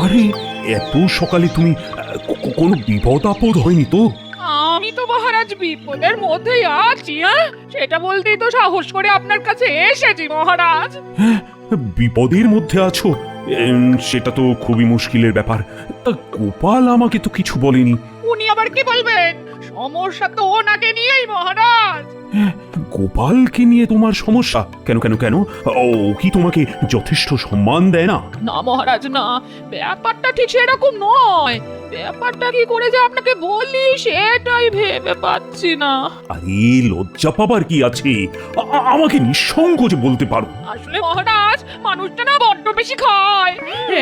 আরে এত সকালে তুমি কোনো বিপদ আপদ হয়নি তো? আমি তো মহারাজ বিপদের মধ্যেই আছি, সেটা বলতেই তো সাহস করে আপনার কাছে এসেছি মহারাজ। হ্যাঁ, বিপদের মধ্যে আছো? সেটা তো খুবই মুশকিলের ব্যাপার। তা গোপাল আমাকে তো কিছু বলেনি। উনি আবার কি বলবেন? সমস্যা তো ওনাকে নিয়েই মহারাজ। হ্যাঁ, গোপালকে নিয়ে তোমার সমস্যা? কেন কেন কেন? ও কি তোমাকে যথেষ্ট সম্মান দেয় না? না মহারাজ না, ব্যাপারটা ঠিক সেরকম নয়। ব্যাপারটা কি করে যে আপনাকে বলি সেটাই ভেবে পাচ্ছি না। আরে লজ্জা পাবার কি আছে? আমাকে নিঃসংকোচে বলতে পারো। আসলে মহারাজ, মানুষটা না বড্ড বেশি খায়।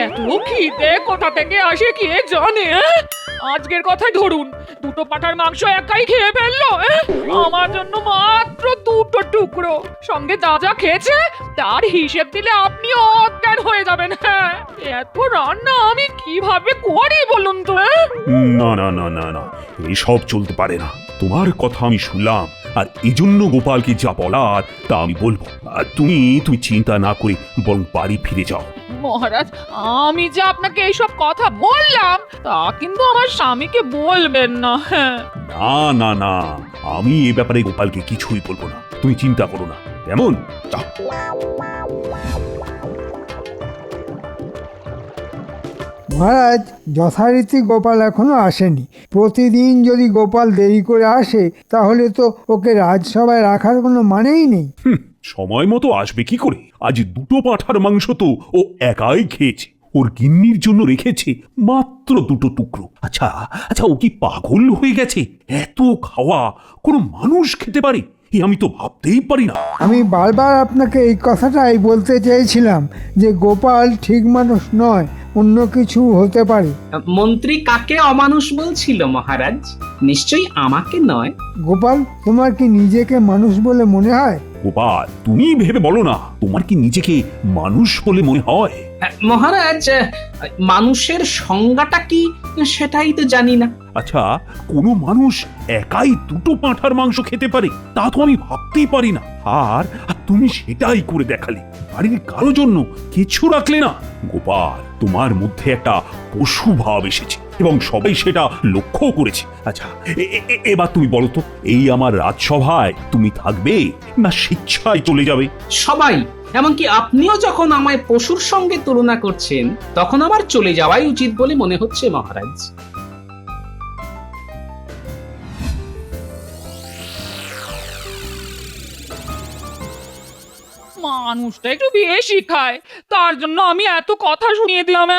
এত খিদে কোথা থেকে আসে কে জানে। আজকের কথাই ধরুন, দুটো পাঁঠার মাংস একাই খেয়ে ফেললো। আমার জন্য মাত্র দুটো টুকরো, সঙ্গে যা যা খেয়েছে তার হিসেব দিলে আপনিও অজ্ঞান হয়ে যাবেন। হ্যাঁ, এত রান্না আমি কিভাবে করি বলুন তো? না না না না না, এসব চলতে পারে না। তোমার কথা আমি শুনলাম, আর এজন্য গোপালকে যা বলার তা আমি বলবো। আর তুমি তুমি চিন্তা না করে বরং বাড়ি ফিরে যাও। মহারাজ, আমি যে আপনাকে এইসব কথা বললাম তা কিন্তু আমার স্বামীকে বলবেন না। হ্যাঁ, না না না, আমি এ ব্যাপারে গোপালকে কিছুই বলবো না, তুমি চিন্তা করো না। কেমন? যাও। মহারাজ, যথারীতি গোপাল এখনো আসেনি। প্রতিদিন যদি গোপাল দেরি করে আসে তাহলে তো ওকে রাজসভায় রাখার কোনো মানেই নেই। সময় মতো আসবে কি করে? আজ দুটো পাঁঠার মাংস তো ও একাই খেয়েছে। ওর গিন্নির জন্য রেখেছে মাত্র দুটো টুকরো। আচ্ছা আচ্ছা, ও কি পাগল হয়ে গেছে? এত খাওয়া কোনো মানুষ খেতে পারে? আমি তো ভাবতেই পারি না। আমি বারবার আপনাকে এই কথাটাই বলতে চেয়েছিলাম যে গোপাল ঠিক মানুষ নয়, অন্য কিছু হতে পারে। মন্ত্রী কাকে অমানুষ বলছিল মহারাজ? নিশ্চয়ই আমাকে নয়। গোপাল, তোমার কি নিজেকে মানুষ বলে মনে হয়? গোপাল, তুমি ভেবে বলো না, তোমার কি নিজেকে মানুষ বলে মনে হয়? মহারাজ, মানুষের সংজ্ঞাটা কি সেটাই তো জানি না। আচ্ছা, কোনো মানুষ একাই দুটো পাঁঠার মাংস খেতে পারে? তা তো আমি ভাবতেই পারি না। আর তুমি সেটাই করে দেখালে, বাড়ির কারো জন্য কিছু রাখলে না। গোপাল, তোমার মধ্যে একটা পশু ভাব এসেছে এবং সবাই সেটা লক্ষ্য করেছে। আচ্ছা, এবার তুমি বলো তো, এই আমার রাজসভায় তুমি থাকবে না স্বেচ্ছায় চলে যাবে? সবাই, এমনকি আপনিও যখন আমায় পশুর সঙ্গে তুলনা করছেন তখন আমার চলে যাওয়াই উচিত বলে মনে হচ্ছে মহারাজ। মানুষটা একটু বেশি খায়, তার জন্য আমি এত কথা শুনিয়ে দিলাম।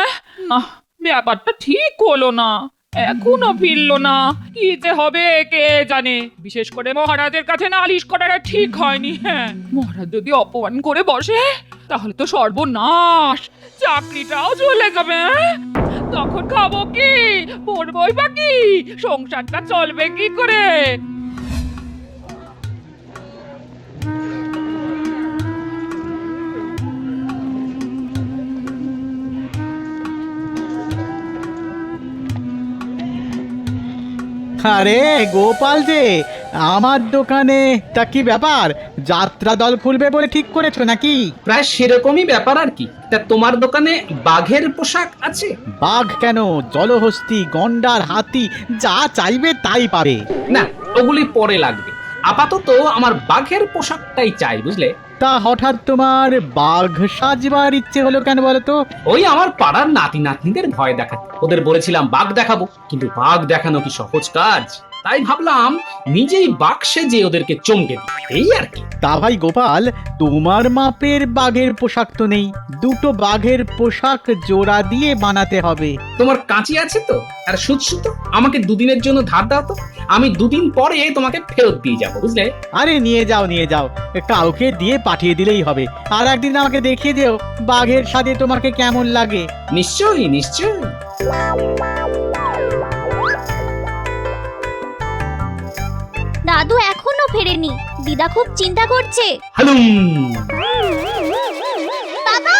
না, ব্যাপারটা ঠিক হলো না। এখনো ফিরলো না, কি যে হবে কে জানে। বিশেষ করে মহারাজের কাছে নালিশ করাটা ঠিক হয়নি। হ্যাঁ, মহারাজ যদি অপমান করে বসে তাহলে তো সর্বনাশ, চাকরিটাও চলে যাবে। তখন খাবো কি, পড়বই বা কি, সংসারটা চলবে কি করে? আরে গোপাল যে, আমার দোকানে তা কি ব্যাপার? যাত্রা দল খুলবে বলে ঠিক করেছো নাকি? প্রায় সেরকমই ব্যাপার আর কি। তা তোমার দোকানে বাঘের পোশাক আছে? বাঘ কেন, জলহস্তি, গন্ডার, হাতি, যা চাইবে তাই পাবে। না, ওগুলি পরে লাগবে। আপাতত আমার বাঘের পোশাকটাই চাই, বুঝলে? তা হঠাৎ তোমার বাঘ সাজবার ইচ্ছে হলো কেন বলো তো? ওই আমার পাড়ার নাতি নাতনিদের ভয় দেখাতে। ওদের বলেছিলাম বাঘ দেখাবো, কিন্তু বাঘ দেখানো কি সহজ কাজ? তাই ভাবলাম নিজেই বাঘ সেজে ওদেরকে চমকে দিই, এই আর কি। তা ভাই গোপাল, তোমার মাপের বাঘের পোশাক তো নেই। দুটো বাঘের পোশাক জোড়া দিয়ে বানাতে হবে। তোমার কাঁচি আছে তো? আর সুতো আমাকে দুদিনের জন্য ধার দাও তো, আমি দুদিন পরে তোমাকে ফেরত দিয়ে যাবো, বুঝলে? আরে নিয়ে যাও নিয়ে যাও, কাউকে দিয়ে পাঠিয়ে দিলেই হবে। আর একদিন আমাকে দেখিয়ে দিও বাঘের সাথে তোমাকে কেমন লাগে। নিশ্চয়ই নিশ্চয়ই। দাদু এখনো ফেরেনি, দিদা খুব চিন্তা করছে। হালুম। বাবা,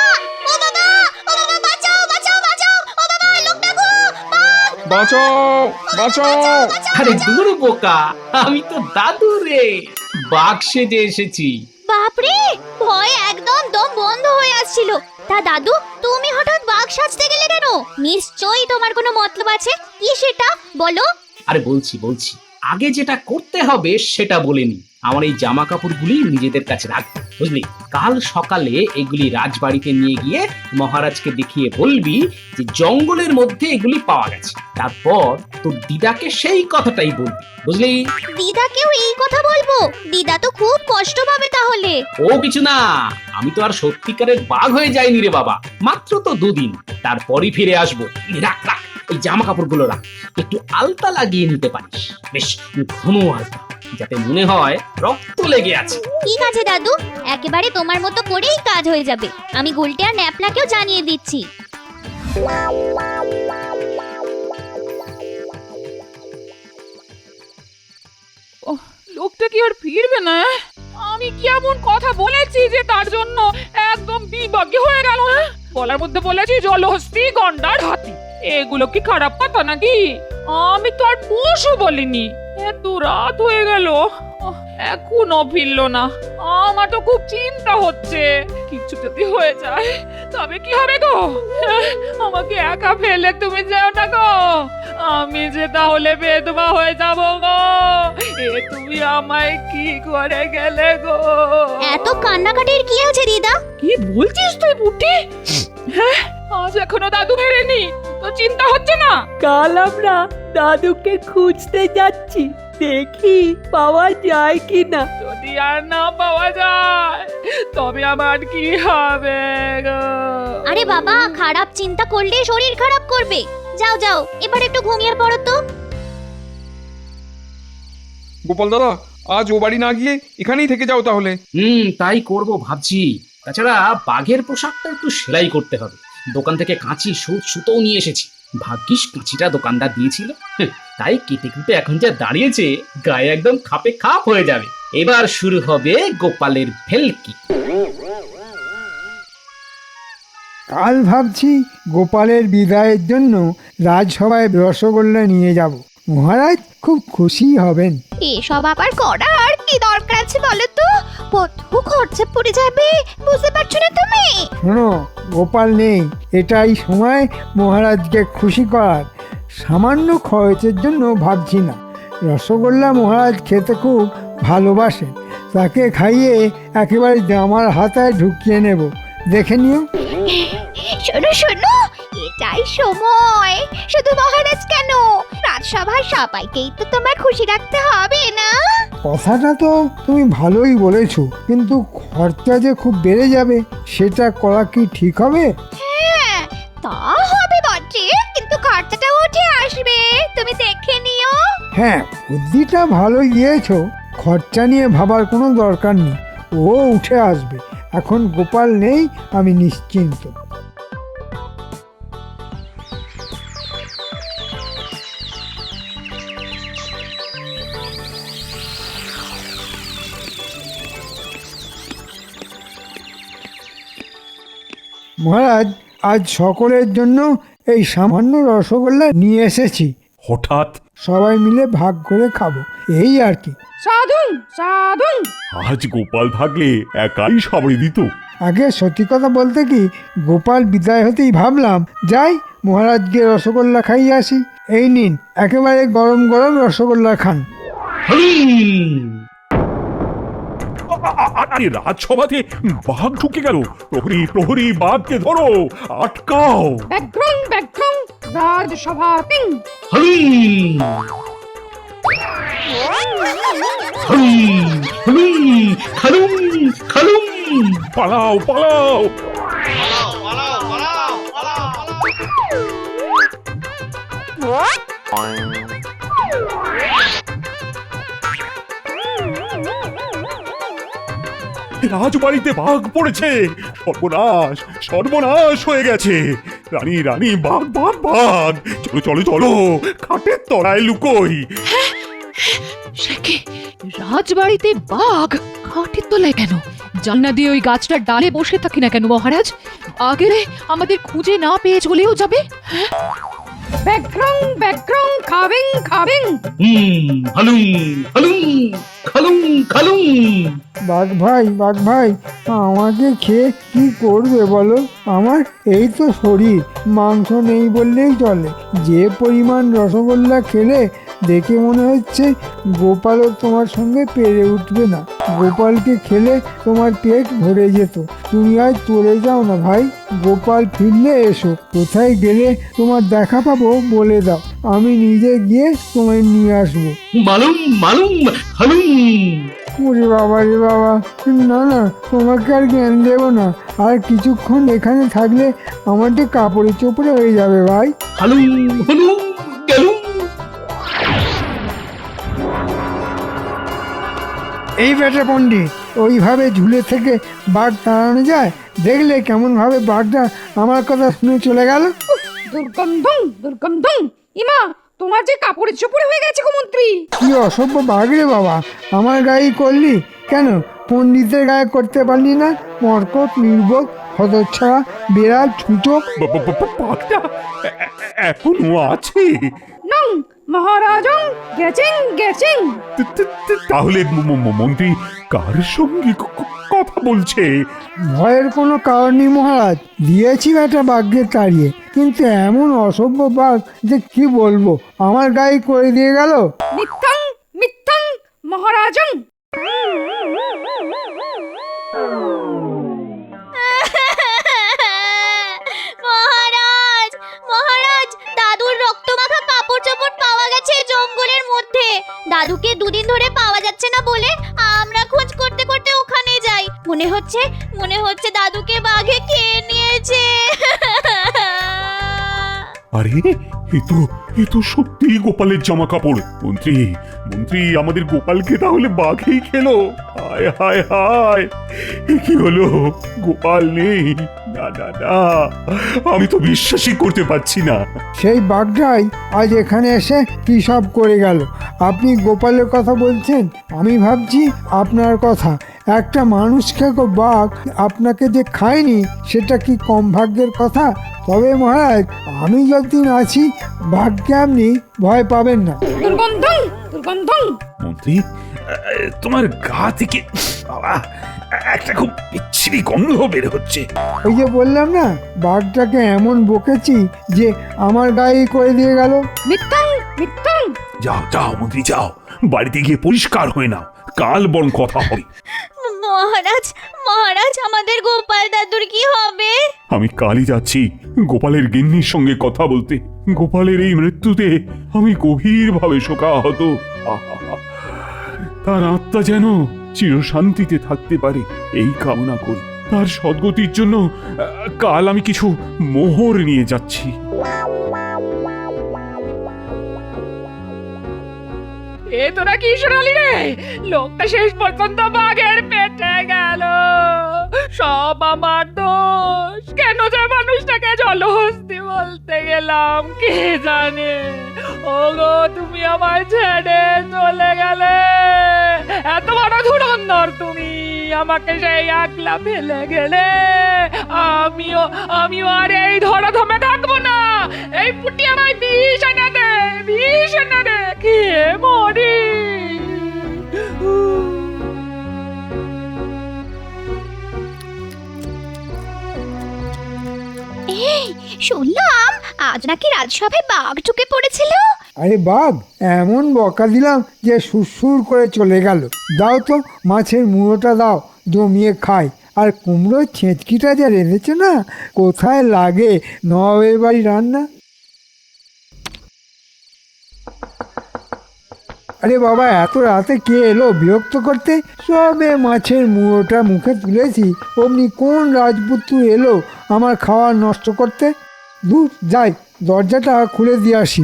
ও বাবা, ও বাবা, বাঁচাও বাঁচাও বাঁচাও, ও বাবা, লোকটাকু, বাঁচাও বাঁচাও! আরে দূর বোকা, আমি তো দাদু রে, বাঘ সেজে এসেছি। বাপরে, ভয় একদম একদম দম বন্ধ হয়ে আসছিল। তা দাদু, তুমি হঠাৎ বাঘ সাজতে গেলে কেন? নিশ্চয়ই তোমার কোনো মতলব আছে। কি সেটা বলো? আরে বলছি আগে যেটা করতে হবে সেটা বলে নি। আমার এই জামা কাপড়গুলি নিজেদের কাছে রাখবি, বুঝলি? কাল সকালে এগুলি রাজবাড়িতে নিয়ে গিয়ে মহারাজকে দেখিয়ে বলবি যে জঙ্গলের মধ্যে এগুলি পাওয়া গেছে। তারপর তোর দিদাকে সেই কথাটাই বলবি, বুঝলি? দিদাকেও এই কথা বলবো? দিদা তো খুব কষ্ট পাবে তাহলে। ও কিছু না, আমি তো আর সত্যিকারের বাঘ হয়ে যাইনি রে বাবা, মাত্র তো 2 দিন, তারপরই ফিরে আসবো। রাখ এই জামা কাপড়গুলো রাখ, একটু আলতা লাগিয়ে নিতে পারিস, বেশ ঘন আলতা, যাতে মনে হয় রক্ত লেগে আছে। ঠিক আছে দাদু, একেবারে তোমার মতো করেই কাজ হয়ে যাবে। আমি গুলটে আর ন্যাপলাকেও জানিয়ে দিচ্ছি। লোকটা কি আর ফিরবে না? আমি কি এমন কথা বলেছি যে তার জন্য একদম বিভাগী হয়ে গেল? বলার মধ্যে বলেছি জলহস্তি, গন্ডার, হাতি। এগুলো কি খারাপ কথা নাকি? আমি তো আর পশু বলিনি। এত রাত হয়ে গেল, এখনো ফিরলো না। আমার তো খুব চিন্তা হচ্ছে, কিছু যদি হয়ে যায় তবে কি হবে গো? আমাকে একা ফেলে তুমি যেও না গো, আমি যে তাহলে বেদবা হয়ে যাব গো। তুমি আমায় কি করে গেলে গো? এত কান্নাকাটির কি আছে দিদা? কি বলছিস তুই বুটি? হ্যাঁ, আজ এখনো দাদু ফেরেনি, তো চিন্তা হচ্ছে না? কাল আমরা দাদুকে খুঁজতে যাচ্ছি, দেখি পাওয়া যায় কিনা। যদি আর না পাওয়া যায় তবে আমার কি হবে গো? আরে বাবা, খারাপ চিন্তা করলে শরীর খারাপ করবে। যাও যাও, এবার একটু ঘুমিয়ে পড়ো তো। গোপাল দাদা, আজ ও বাড়ি না গিয়ে এখানেই থেকে যাও তাহলে। তাই করব ভাবছি। তাছাড়া বাঘের পোশাকটা একটু সেলাই করতে হবে। দোকান থেকে কাঁচি, সুতোও নিয়ে এসেছি। ভাগ্যিস কাঁচিটা দোকানদার দিয়েছিল, তাই কেটে কুটে এখন যা দাঁড়িয়েছে, গায়ে একদম খাপে খাপ হয়ে যাবে। এবার শুরু হবে গোপালের ভেলকি। কাল ভাবছি গোপালের বিদায়ের জন্য রাজসভায় রসগোল্লা নিয়ে যাব। মহারাজ খুব খুশি হবেন। এসব আবার করার কি দরকার আছে বলো তো? কত খরচা পড়ে যাবে, বুঝতে পারছো না তুমি? শোনো, গোপাল নেই, এটাই সময় মহারাজকে খুশি করার। সামান্য খরচের জন্য ভাবছি না। রসগোল্লা মহারাজ খেতে খুব ভালোবাসেন, তাকে খাইয়ে একেবারে জামার হাতায় ঢুকিয়ে নেব, দেখে নিও। শোনো শোনো, এটাই সময়। শুধু মহারাজ কেন, রাজসভার সবাইকেই তো তোমার খুশি রাখতে হবে না? কথাটা তো তুমি ভালোই বলেছো, কিন্তু খরচা যে খুব বেড়ে যাবে, সেটা করা কি ঠিক হবে? হ্যাঁ, তা হবে বটে, কিন্তু খরচাটা উঠে আসবে, তুমি দেখে নিও। হ্যাঁ, বুদ্ধিটা ভালোই দিয়েছো। খরচা নিয়ে ভাবার কোনো দরকার নেই, ও উঠে আসবে। এখন গোপাল নেই, আমি নিশ্চিন্ত। মহারাজ, আজ সকলের জন্য এই সামান্য রসগোল্লা নিয়ে এসেছি। হঠাৎ সবাই মিলে ভাগ করে খাবো, এই আর কি। সাধু সাধু, আজ গোপাল থাকলে একাই সাবড়ে দিত। আগে সত্যি কথা বলতে কি, গোপাল বিদায় হতেই ভাবলাম যাই মহারাজকে রসগোল্লা খাইয়ে আসি। এই নিন, একেবারে গরম গরম রসগোল্লা খান। আরে রাজসভাতে বাঘ ঢুকে গেল। প্রহরী প্রহরী, বাঘকে ধরো, আটকাও। ব্যাঘ্রং ব্যাঘ্রং রাজসভাতে। পালাও পালাও। রাজবাড়িতে বাঘ পড়েছে। সর্বনাশ সর্বনাশ হয়ে গেছে। রানী রানী, বাঘ বাঘ বাঘ। চলো চলো চলো, খাটের তলায় লুকোই। রাজবাড়িতে বাঘ? খাটের তলায় কেন? জানলা দিয়ে ওই গাছটার ডালে বসে থাকি না কেন মহারাজ? আগেরে আমাদের খুঁজে না পেয়ে চলেও যাবে। ব্যাকগ্রাউং খাবেন খাবেন। হালুম হালুম খালুম খালুম। বাঘ ভাই আমাকে খেয়ে কি করবে বলো? আমার এই তো শরীর, মাংস নেই বললেই চলে। যে পরিমাণ রসগোল্লা খেলে দেখে মনে হচ্ছে গোপালও তোমার সঙ্গে পেরে উঠবে না। গোপালকে খেলে তোমার পেট ভরে যেত। তুমি আজ চলে যাও না ভাই, গোপাল ফিরলে এসো। কোথায় গেলে তোমার দেখা পাবো বলে দাও, আমি নিজে গিয়ে তোমায় নিয়ে আসবো। মালুম মালুম হালুম। ওরে বাবা রে বাবা, না তোমাকে আর জ্ঞান দেবো না। আর কিছুক্ষণ এখানে থাকলে আমার যে কাপড়ে চোপড়ে হয়ে যাবে ভাই। হালুম হালুম গেলুম। এই বেটা পণ্ডিত, ওইভাবে ঝুলে থেকে বাঘ তাড়ানো যায়? দেখলে কেমন ভাবে বাঘটা আমার কথা শুনে চলে গেল। দুর্গন্ধং ইমা, তোমার যে কাপড়ে চোপড়ে হয়ে গেছে গো মন্ত্রী। কি অসভ্য বাঘ রে বাবা, আমার গায়ে করলি কেন? পণ্ডিতের গায়ে করতে পারলি না? মরকট, নির্বোধ, হতচ্ছাড়া, বিড়াল, ছুটো। বাঘটা এখনো আছে? নং মহারাজং গেছেন। তাহলে মন্ত্রী কার সঙ্গে কথা বলছে? ভয়ের কোনো কারণ নেই মহারাজ, দিয়েছি বেটা বাঘকে তাড়িয়ে, কিন্তু এমন অসভ্য বাঘ যে কি বলবো, আমার গায়ে করে দিয়ে গেল। মিথ্যাং মহারাজং। মহারাজ মহারাজ, দাদুর রক্তমাখা কাপড় চোপড় পাওয়া গেছে জঙ্গলের মধ্যে। দাদুকে দুদিন ধরে পাওয়া যাচ্ছে না বলে আমরা খোঁজ করতে করতে ওখানে যাই। মনে হচ্ছে দাদুকে বাঘে খেয়ে নিয়েছে। আরে এ তো সত্যি গোপালের জামা কাপড়। মন্ত্রী আমাদের গোপালকে তাহলে বাঘেই খেলো। হায় হায় হায়, এ কি হলো? গোপাল নেই? না, আমি তো বিশ্বাসই করতে পারছি না। সেই বাঘটাই আজ এখানে এসে কি সব করে গেল। আপনি গোপালের কথা বলছেন, আমি ভাবছি আপনার কথা। একটা মানুষকে বাঘ আপনাকে যে খায়নি, সেটা কি কম ভাগ্যের কথা? তবে মহারাজ, আমি যতদিন আছি ভাগ্যে আপনি ভয় পাবেন না। দুর্গন্ধং মন্ত্রী, তোমার গা থেকে বাবা একটা খুব বিচ্ছিরি গন্ধ বের হচ্ছে। ওই যে বললাম না, বাঘটাকে এমন বকেছি যে আমার গায়ে করে দিয়ে গেল। মিথ্যাং। যাও মন্ত্রী, যাও বাড়িতে গিয়ে পরিষ্কার হয়ে নাও, কাল বরং কথা হবে। মহারাজ, আমাদের গোপাল দাদুর কি হবে? আমি কালই যাচ্ছি গোপালের গিন্নির সঙ্গে কথা বলতে। গোপালের এই মৃত্যুতে আমি গভীরভাবে শোকাহত। তার আত্মা যেন চিরশান্তিতে থাকতে পারে, এই কামনা করি। তার সদ্গতির জন্য কাল আমি কিছু মোহর নিয়ে যাচ্ছি। এ তোরা কি শোনালি রে? লোকটা শেষ পর্যন্ত বাঘের পেটে গেল। সব আমার দোষ। কেন যে মানুষটাকে জলহস্তি বলতে গেলাম কে জানে। ওগো, তুমি আমায় ছেড়ে চলে গেলে। এত বড় ধুরন্ধর তুমি, আমাকে সেই একলা ফেলে গেলে। আমিও আর এই ধরাধামে থাকবো না। এই পুটি আমায় বিষ এনে দে, খেয়ে মরি। এই শুনলাম আজ নাকি রাজসভায় বাঘ ঢুকে পড়েছিল। আরে বাঘ এমন বকা দিলাম যে সুরসুর করে চলে গেল। দাও তো মাছের মুড়োটা দাও, জমিয়ে খাই। আর কুমড়োর ছেঁচকিটা যা রেঁধেছে না, কোথায় লাগে নবাবের বাড়ি রান্না। আরে বাবা, এত রাতে কে এলো বিরক্ত করতে? সবে মাছের মুড়োটা মুখে তুলেছি, অমনি কোন রাজপুত্র এলো আমার খাওয়া নষ্ট করতে। দূর যাই, দরজাটা খুলে দিয়ে আসি।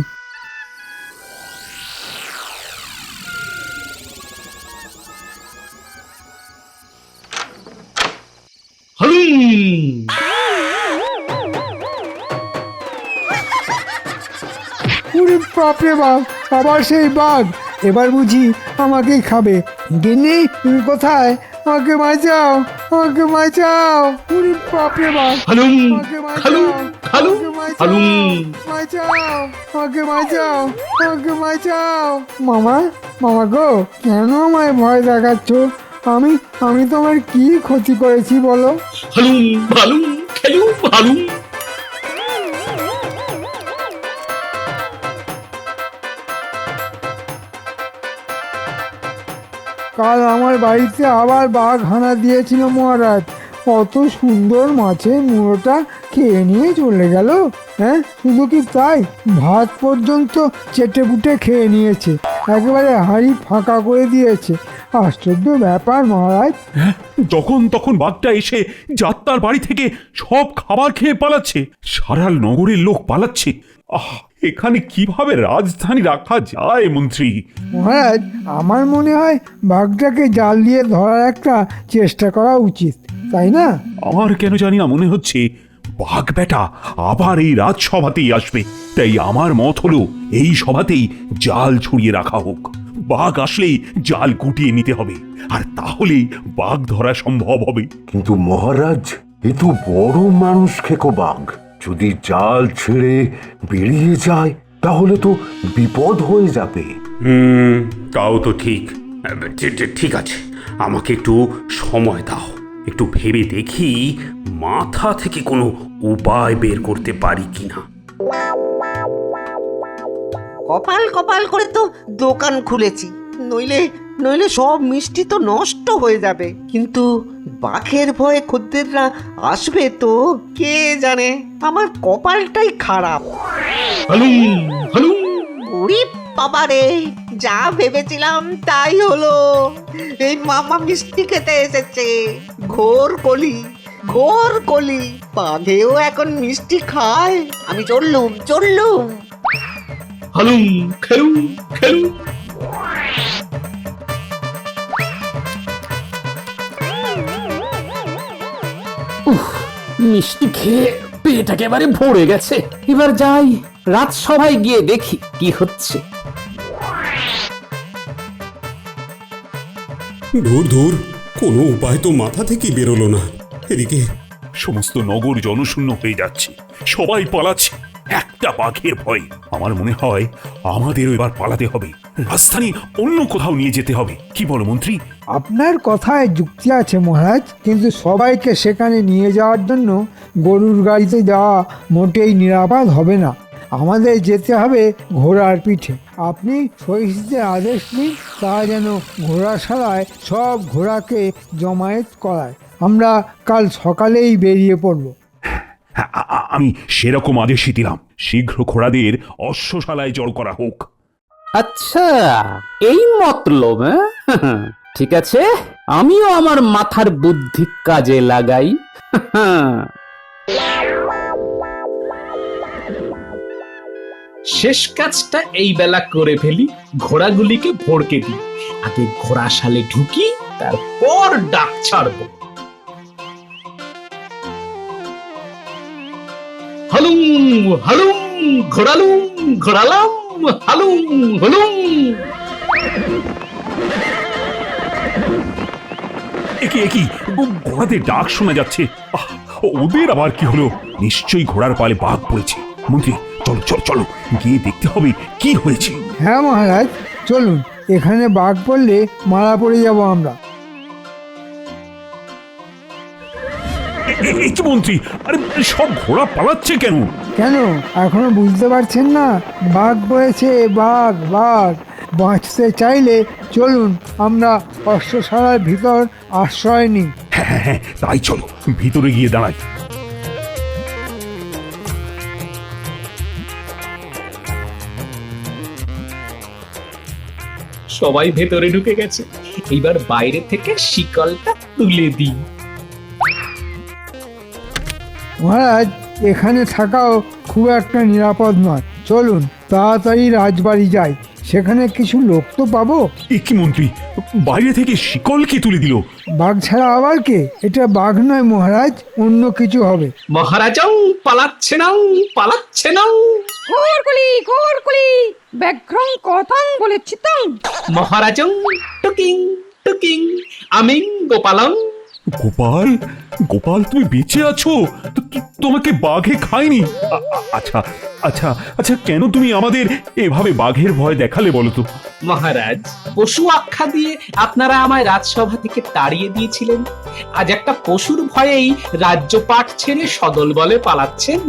ওরে বাপরে বাপ, আবার সেই বাঘ। এবার বুঝি আমাকেই খাবে। গিন্নি, তুমি কোথায়? আমাকে বাঁচাও। ওরে বাপরে বাপ, হালুম আমাকে খালুম বাঁচাও। খালুম খালুম। বাঁচাও, আমাকে বাঁচাও, আমাকে বাঁচাও। মামা, মামা গো, কেন আমায় ভয় দেখাচ্ছ? আমি আমি তোমার কি ক্ষতি করেছি বলো? হালুম ভালুম খেলুম ভালুম। কাল আমার বাড়িতে আবার বাঘ হানা দিয়েছিল মহারাজ। কত সুন্দর মাছের মুড়োটা খেয়ে নিয়ে চলে গেল। হ্যাঁ, শুধু কি তাই, ভাত পর্যন্ত চেটেপুটে খেয়ে নিয়েছে, একেবারে হাঁড়ি ফাঁকা করে দিয়েছে। আশ্চর্য ব্যাপার মহারাজ। যখন তখন বাঘটা এসে যাত্রার বাড়ি থেকে সব খাবার খেয়ে পালাচ্ছে, সারা নগরের লোক পালাচ্ছে। আহ, এখানে কিভাবে রাজধানী রাখা যায় মন্ত্রী? মহারাজ, আমার মনে হয় বাঘটাকে জাল দিয়ে ধরার একটা চেষ্টা করা উচিত, তাই না? আমার কেন জানি না মনে হচ্ছে বাঘ বেটা আবার এই রাজসভাতেই আসবে। তাই আমার মত হলো এই সভাতেই জাল ছড়িয়ে রাখা হোক। বাঘ আসলেই জাল গুটিয়ে নিতে হবে, আর তাহলেই বাঘ ধরা সম্ভব হবে। কিন্তু মহারাজ, এ তো বড় মানুষ খেকো বাঘ, যদি জাল ছেড়ে বেরিয়ে যায় তাহলে তো বিপদ হয়ে যাবে। তাও তো ঠিক। ঠিক আছে, আমাকে একটু সময় দাও, একটু ভেবে দেখি মাথা থেকে কোনো উপায় বের করতে পারি কিনা। কপাল কপাল করে তো দোকান খুলেছি, নইলে নইলে সব মিষ্টি তো নষ্ট হয়ে যাবে। কিন্তু বাঘের ভয়ে খদ্দেররা আসবে তো, কে জানে। আমার কপালটাই খারাপ। হালুম হালুম। ওরে বাবারে, যা ভেবেছিলাম তাই হলো। এই মামা মিষ্টি খেতে এসেছে। ঘোর কলি, ঘোর কলি। বাঘেও এখন মিষ্টি খায়। আমি চললুম চললুম। হালুম খেলুম খেলুম। মিষ্টি খেয়ে পেট একেবারে ভরে গেছে। এবার যাই, রাজসভায় গিয়ে দেখি কি হচ্ছে। ধুর ধুর, কোনো উপায় তো মাথা থেকে বেরোলো না। এদিকে সমস্ত নগর জনশূন্য হয়ে যাচ্ছে, সবাই পালাচ্ছে একটা বাঘের ভয়। আমার মনে হয় আমাদেরও এবার পালাতে হবে, রাজধানী অন্য কোথাও নিয়ে যেতে হবে। কি বলো মন্ত্রী? আপনার কথায় যুক্তি আছে মহারাজ, কিন্তু সবাইকে সেখানে নিয়ে যাওয়ার জন্য গরুর গাড়িতে যাওয়া মোটেই নিরাপদ হবে না। আমাদের যেতে হবে ঘোড়ার পিঠে। আপনি সহিসদের আদেশ নিন, তারা যেন ঘোড়াশালায় সব ঘোড়াকে জমায়েত করায়। আমরা কাল সকালেই বেরিয়ে পড়ব। আমি সেরকম আদেশই দিলাম, শীঘ্র ঘোড়াদের অশ্বশালায় জড় করা হোক। আচ্ছা, এই মতলব? ঠিক আছে, আমিও আমার মাথার বুদ্ধি কাজে লাগাই। শেষ কাজটা এই বেলা করে ফেলি, ঘোড়াগুলিকে ভড়কে দিই। আগে ঘোড়াশালে ঢুকি, তারপর ডাক ছাড়বো। হালুম হালুম ঘোড়ালুম ঘোড়ালাম, হালুম হলুম। একি একি, ঘোড়াদের ডাক শোনা যাচ্ছে। আহ, ওদের আবার কি হলো? নিশ্চয়ই ঘোড়ার পালে বাঘ পড়েছে। মন্ত্রী, চলো চলো চলো, গিয়ে দেখতে হবে কি হয়েছে। হ্যাঁ মহারাজ, চলুন। এখানে বাঘ পড়লে মারা পড়ে যাব আমরা। কি মন্ত্রী, আরে সব ঘোড়া পালাচ্ছে কেন? কেন এখনো বুঝতে পারছেন না? বাঘ পড়েছে, বাঘ বাঘ। বাঁচতে চাইলে চলুন আমরা অশ্বশালার ভিতর আশ্রয় নিই। হ্যাঁ হ্যাঁ, তাই চলো, ভিতরে গিয়ে দাঁড়াই। সবাই ভেতরে ঢুকে গেছে, এইবার বাইরে থেকে শিকলটা তুলে দিই। মহারাজ, এখানে থাকাও খুব একটা নিরাপদ নয়। চলুন তাড়াতাড়ি রাজবাড়ি যাই, সেখানে কিছু লোক তো পাবো। কি মন্ত্রী, বাইরে থেকে শিকল কি তুলে দিল? বাঘ ছাড়া আবার কে? এটা বাঘ নয় মহারাজ, অন্য কিছু হবে। মহারাজাও পালাচ্ছে না, পালাচ্ছে না। ঘোরকুলি ব্যাঘ্রং কথাং বলেছি তো। মহারাজাও টুকিং টুকিং আমিং গোপালং। গোপাল গোপাল তুমি বেঁচে আছো? তোমাকে বাঘে খায়নি? আচ্ছা আচ্ছা আচ্ছা, কেন তুমি আমাদের এভাবে বাঘের ভয় দেখালে বলো তো? মহারাজ, পশু আখ্যা দিয়ে আপনারা আমায় রাজসভা থেকে তাড়িয়ে দিয়েছিলেন। আজ একটা পশুর ভয়েই রাজ্যপাট ছেড়ে সদল বলে পালাচ্ছেন।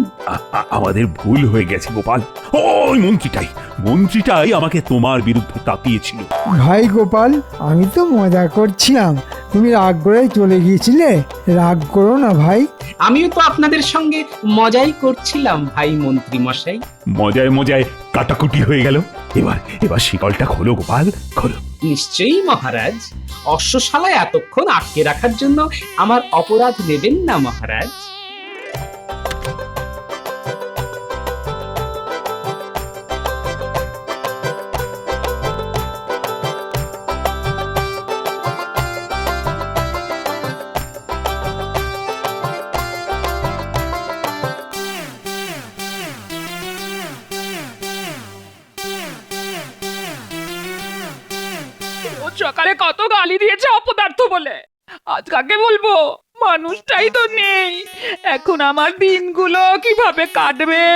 আমাদের ভুল হয়ে গেছে গোপাল। ওই মন্ত্রীটাই আমাকে তোমার বিরুদ্ধে তাকিয়েছিল। ভাই গোপাল, আমি তো মজা করছিলাম, তুমি রাগ করে চলে গিয়েছিলে। রাগ করো না ভাই। আমিও তো আপনাদের সঙ্গে মজাই করছিলাম ভাই মন্ত্রী মশাই। মজায় মজায় কাটাকুটি হয়ে গেল। এবার শিকলটা খোলো গোপাল, খোলো। নিশ্চয়ই মহারাজ। অশ্বশালায় এতক্ষণ আটকে রাখার জন্য আমার অপরাধ নেবেন না মহারাজ। রোজ সকালে কত গালি দিয়েছে অপদার্থ বলে, আজ কাকে বলবো? মানুষটাই তো নেই। এখন আমার দিনগুলো কিভাবে কাটবে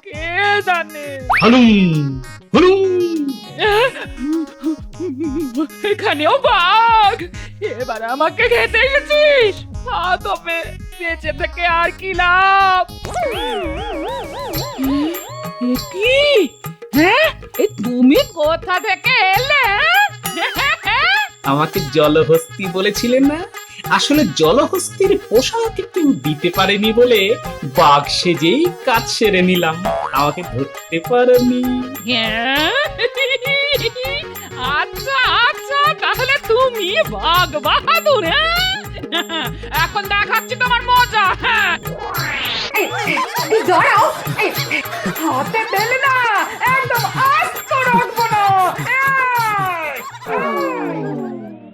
কে জানে। হলুম হলুম। এখানেও বাঘ! এবার আমাকে খেতে গেছিস? তবে বেঁচে থেকে আর কি লাভ? কি? হ্যাঁ, তুমি কোথা থেকে এলে? আমাকে জলহস্তি বলেছিলেন না? আসলে জলহস্তির পোশাক কেউ দিতে পারেনি বলে বাঘ সেজেই কাজ সেরে নিলাম। আমাকে ধরতে পারেনি। আচ্ছা আচ্ছা, তাহলে তুমি বাঘ বাহাদুর। এখন দেখাচ্ছি তোমার মজা। দাঁড়াও, হাতে পেলে না, একদম আস্ত রাখবো না।